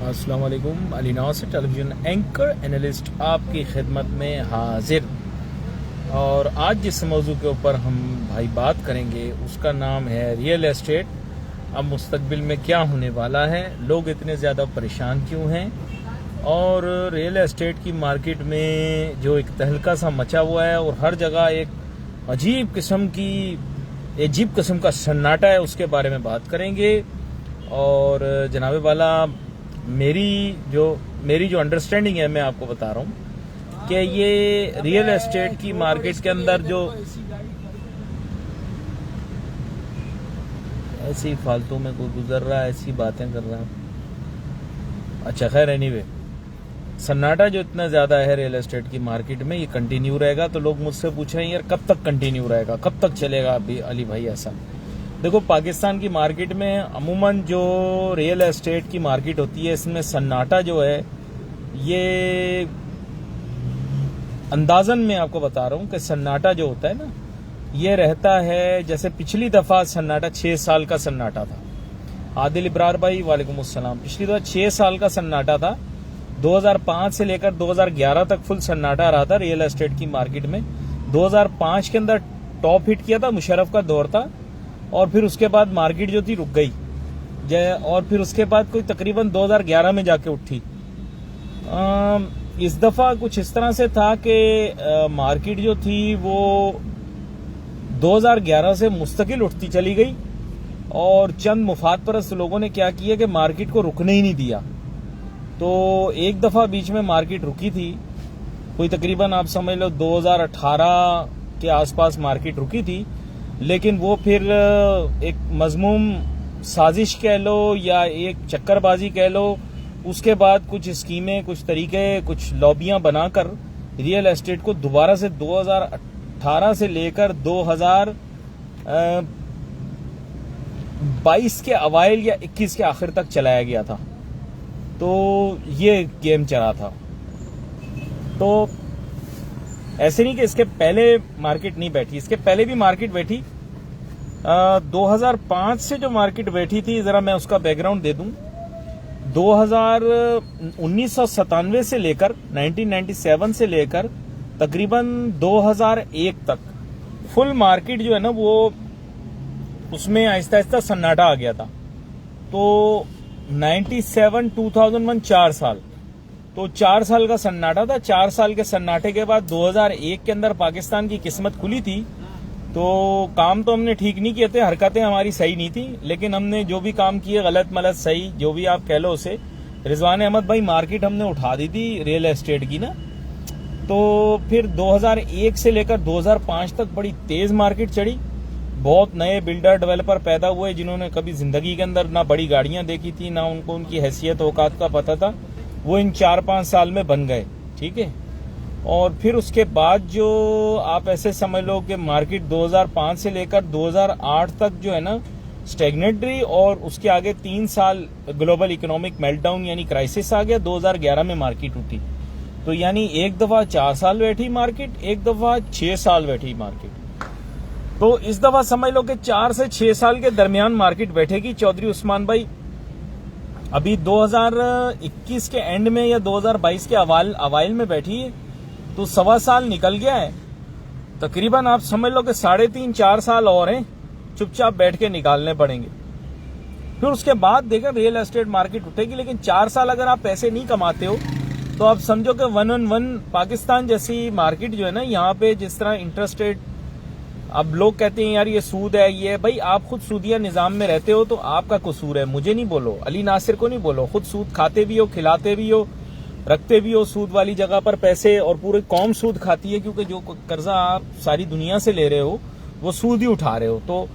अस्सलाम वालेकुम। Ali Nasir television anchor analyst आपकी खिदमत में हाजिर। और आज जिस मौजू के ऊपर हम भाई बात करेंगे उसका नाम है रियल एस्टेट। अब मुस्तकबिल में क्या होने वाला है, लोग इतने ज़्यादा परेशान क्यों हैं, और रियल एस्टेट की मार्केट में जो एक तहलका सा मचा हुआ है और हर जगह एक अजीब किस्म का सन्नाटा है, उसके बारे में बात करेंगे। और जनाबे वाला मेरी जो अंडरस्टैंडिंग है, मैं आपको बता रहा हूँ कि ये रियल एस्टेट की मार्केट के अंदर जो ऐसी फालतू में कोई गुजर रहा है, ऐसी बातें कर रहा है। अच्छा खैर, एनीवे, सन्नाटा जो इतना ज्यादा है रियल एस्टेट की मार्केट में, ये कंटिन्यू रहेगा। तो लोग मुझसे पूछ रहे हैं यार कब तक कंटिन्यू रहेगा, कब तक चलेगा अभी अली भाई ऐसा। देखो, पाकिस्तान की मार्केट में अमूमन जो रियल एस्टेट की मार्केट होती है, इसमें सन्नाटा जो है, ये अंदाजन मैं आपको बता रहा हूं कि सन्नाटा जो होता है ना, ये रहता है जैसे पिछली दफा सन्नाटा 6 साल का सन्नाटा था। आदिल इब्रार भाई वालेकुम अस्सलाम। पिछली दफा 6 साल का सन्नाटा था। 2005 से लेकर 2011 तक फुल सन्नाटा रहा था रियल एस्टेट की मार्केट में। 2005 के अंदर टॉप हिट किया था, मुशर्रफ का दौर था, और फिर उसके बाद मार्केट जो थी रुक गई, और फिर उसके बाद कोई तकरीबन 2011 में जाके उठी। इस दफा कुछ इस तरह से था कि मार्केट जो थी वो 2011 से मुस्तकिल उठती चली गई, और चंद मुफाद परस्त लोगों ने क्या किया कि मार्केट को रुकने ही नहीं दिया। तो एक दफा बीच में मार्केट रुकी थी, कोई तकरीबन आप समझ लो 2018 के आसपास मार्केट रुकी थी, लेकिन वो फिर एक मजमूम साजिश कह लो या एक चक्करबाजी कह लो, उसके बाद कुछ स्कीमें, कुछ तरीके, कुछ लॉबियां बनाकर रियल एस्टेट को दोबारा से 2018 से लेकर 2022 के अवाइल या 21 के आखिर तक चलाया गया था। तो ये गेम चला था। तो ऐसे नहीं कि इसके पहले मार्केट नहीं बैठी, इसके पहले भी मार्केट बैठी। 2005 से जो मार्केट बैठी थी, जरा मैं उसका बैकग्राउंड दे दूं। 1997 से लेकर 1997 से लेकर तकरीबन 2001 तक फुल मार्केट जो है ना, वो उसमें आहिस्ता आहिस्ता सन्नाटा आ गया था। तो 97 2001 4 साल, तो 4 साल का सन्नाटा था। 4 साल के सन्नाटे के बाद 2001 के अंदर पाकिस्तान की किस्मत खुली थी। तो काम तो हमने ठीक नहीं किए थे, हरकतें हमारी सही नहीं थी, लेकिन हमने जो भी काम किए, गलत मलत सही जो भी आप कह लो उसे, रिजवान अहमद भाई, मार्केट हमने उठा दी थी रियल एस्टेट की ना। तो फिर 2001 से लेकर 2005 तक बड़ी तेज मार्केट चढ़ी। बहुत नए बिल्डर डेवलपर पैदा हुए जिन्होंने कभी जिंदगी के अंदर ना बड़ी गाड़ियां देखी थी, ना उनको उनकी हैसियत औकात का पता था। वो इन 4-5 साल में बन गए, ठीक है। और फिर उसके बाद जो आप ऐसे समझ लो कि मार्केट 2005 से लेकर 2008 तक जो है ना स्टेगनेट रही, और उसके आगे 3 साल ग्लोबल इकोनॉमिक मेल्टडाउन यानी क्राइसिस आ गया। 2011 में मार्केट उठी। तो यानी एक दफा 4 साल बैठी मार्केट, एक दफा 6 साल बैठी मार्केट। तो इस दफा समझ लो कि 4 से 6 साल के दरमियान मार्केट बैठेगी। चौधरी उस्मान भाई, अभी 2021 के एंड में या 2022 के अवाइल में बैठी है, तो 1.25 साल निकल गया है। तकरीबन आप समझ लो कि 3.5-4 साल और हैं, चुपचाप बैठ के निकालने पड़ेंगे। फिर उसके बाद देखा रियल एस्टेट मार्केट उठेगी। लेकिन 4 साल अगर आप पैसे नहीं कमाते हो, तो आप समझो कि 1-on-1 पाकिस्तान जैसी मार्केट जो है ना, यहाँ पे जिस तरह इंटरेस्ट रेट, अब लोग कहते हैं यार ये सूद है, ये भाई आप खुद सूदिया निजाम में रहते हो तो आपका कसूर है, मुझे नहीं बोलो, अली नासिर को नहीं बोलो। खुद सूद खाते भी हो, खिलाते भी हो, रखते भी हो सूद वाली जगह पर पैसे, और पूरी कौम सूद खाती है, क्योंकि जो कर्जा आप सारी दुनिया से ले रहे हो वो सूद ही उठा रहे हो। तो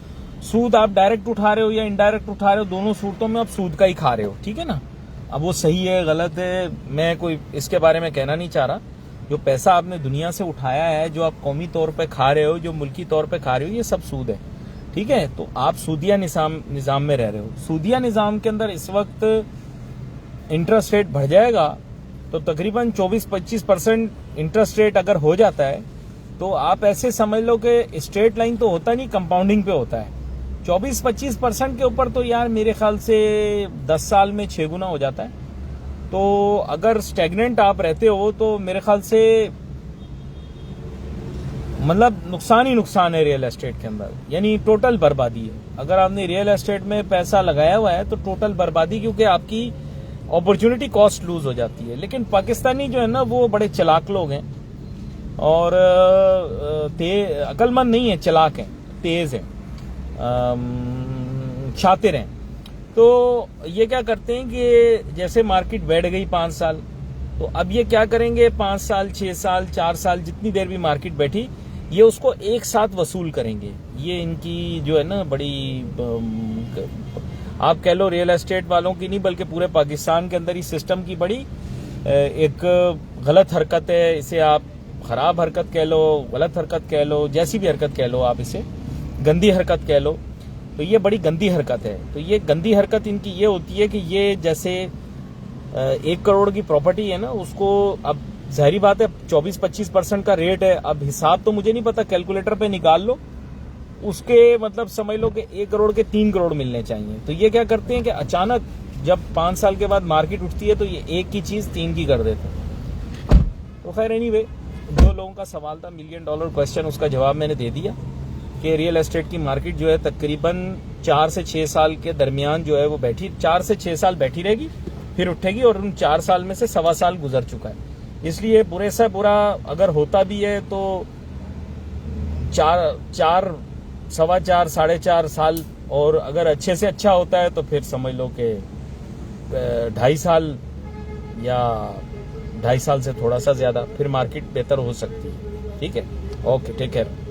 सूद आप डायरेक्ट उठा रहे हो या इनडायरेक्ट उठा रहे हो, दोनों सूरतों में आप सूद का ही खा रहे हो, ठीक है ना। अब वो सही है गलत है, मैं कोई इसके बारे में कहना नहीं चाह रहा। जो पैसा आपने दुनिया से उठाया है, जो आप कौमी तौर पे खा रहे हो, जो मुल्की तौर पे खा रहे हो, ये सब सूद है, ठीक है। तो आप सूदिया निजाम में रह रहे हो। सूदिया निजाम के अंदर इस वक्त इंटरेस्ट रेट बढ़ जाएगा, तो तकरीबन 24-25% इंटरेस्ट रेट अगर हो जाता है, तो आप ऐसे समझ लो कि स्ट्रेट लाइन तो होता नहीं, कंपाउंडिंग पे होता है। 24-25% के ऊपर तो यार मेरे ख्याल से 10 साल में 6 गुना हो जाता है। तो अगर स्टेगनेंट आप रहते हो तो मेरे ख्याल से मतलब नुकसान ही नुकसान है रियल एस्टेट के अंदर, यानी टोटल बर्बादी है। अगर आपने रियल एस्टेट में पैसा लगाया हुआ है तो टोटल बर्बादी, क्योंकि आपकी अपॉर्चुनिटी कॉस्ट लूज हो जाती है। लेकिन पाकिस्तानी जो है ना वो बड़े चालाक लोग हैं और अक्लमंद नहीं है, चालाक हैं, तेज हैं, शातिर हैं। तो ये क्या करते हैं कि जैसे मार्केट बैठ गई 5 साल, तो अब ये क्या करेंगे, 5 साल 6 साल 4 साल जितनी देर भी मार्केट बैठी, ये उसको एक साथ वसूल करेंगे। ये इनकी जो है ना बड़ी आप कह लो रियल एस्टेट वालों की नहीं बल्कि पूरे पाकिस्तान के अंदर ही सिस्टम की बड़ी एक गलत हरकत है। इसे आप खराब हरकत कह लो, गलत हरकत कह लो, जैसी भी हरकत कह लो, आप इसे गंदी हरकत कह लो, तो ये बड़ी गंदी हरकत है। तो ये गंदी हरकत इनकी ये होती है कि ये जैसे 1 करोड़ की प्रॉपर्टी है ना, उसको अब जाहिर बात है 24-25% का रेट है। अब हिसाब तो मुझे नहीं पता, कैलकुलेटर पे निकाल लो, उसके मतलब समझ लो कि 1 करोड़ के 3 करोड़ मिलने चाहिए। तो ये क्या करते हैं कि अचानक जब 5 साल के बाद मार्केट उठती है तो ये 1 की चीज 3 की कर देते हैं। तो खैर एनीवे, जो लोगों का सवाल था $1 मिलियन क्वेश्चन, उसका जवाब मैंने दे दिया कि रियल एस्टेट की मार्केट जो है तकरीबन 4 से 6 साल के दरमियान जो है वो 4 से 6 साल बैठी रहेगी, फिर उठेगी, और उन 4 साल में से 1.25 साल गुजर चुका है। इसलिए बुरे से बुरा अगर होता भी है तो 4, 4.25, 4.5 साल, और अगर अच्छे से अच्छा होता है तो फिर समझ लो कि 2.5 साल या 2.5 साल से थोड़ा सा ज्यादा, फिर मार्केट बेहतर हो सकती है। ठीक है, ओके, टेक केयर।